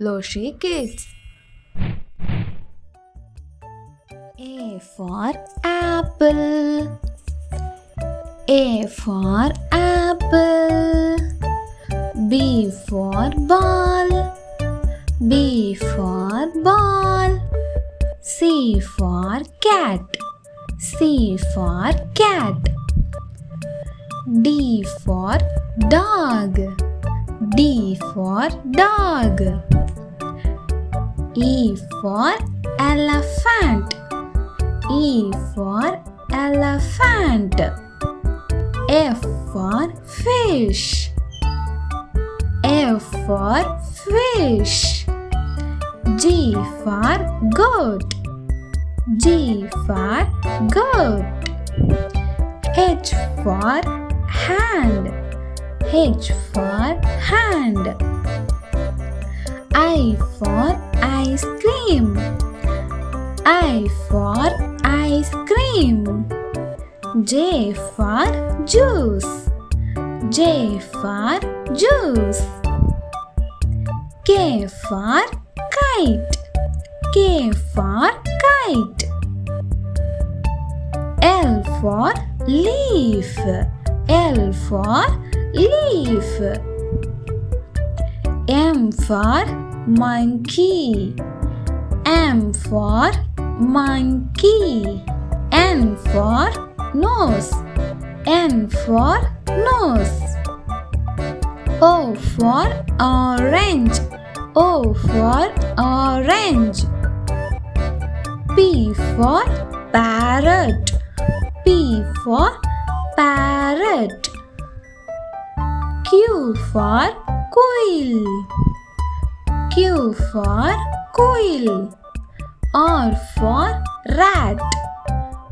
Loshi Kids. A for apple. A for apple. B for ball. B for ball. C for cat. C for cat. D for dog. D for dog. E for elephant. E for elephant. F for fish. F for fish. G for goat. G for goat. H for hand. H for hand. I for ice cream. I for ice cream. J for juice. J for juice. K for kite. K for kite. L for leaf. L for leaf. M for monkey. M for monkey. N for nose. N for nose. O for orange. O for orange. P for parrot. P for parrot. Q for quail. Q for quail. R for rat.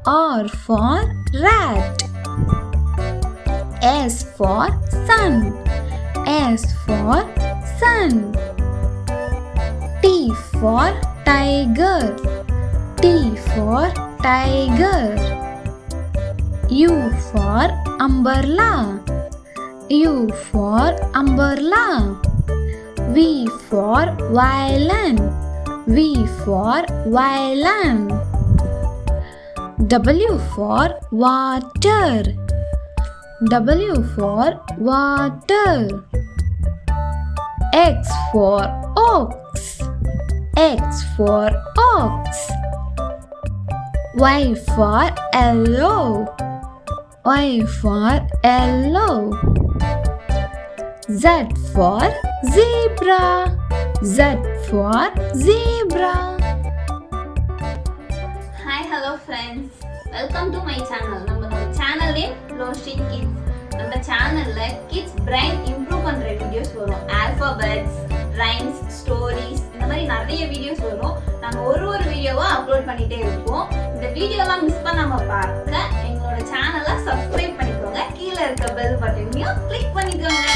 R for rat. S for sun. S for sun. T for tiger. T for tiger. U for umbrella. U for umbrella. V for violin. V for violin. W for water. W for water. X for ox. X for ox. Y for yellow. Y for yellow. Z for zebra. Z for zebra. Hi, hello friends. Welcome to my channel. நம்ம channel name Loshi Kids. நம்ம channelல kids brain improve பண்ற videos வரும். Alphabets, rhymes, stories இந்த மாதிரி நிறைய videos வரும். நாங்க ஒரு வீடியோவா அப்லோட் பண்ணிட்டே இருப்போம். இந்த வீடியோலாம் மிஸ் பண்ணாம பார்க்க எங்களோட சேனலை சப்ஸ்கிரைப் பண்ணிக்கோங்க. கீழ இருக்க பெல் பட்டனையும் கிளிக் பண்ணிக்கோங்க.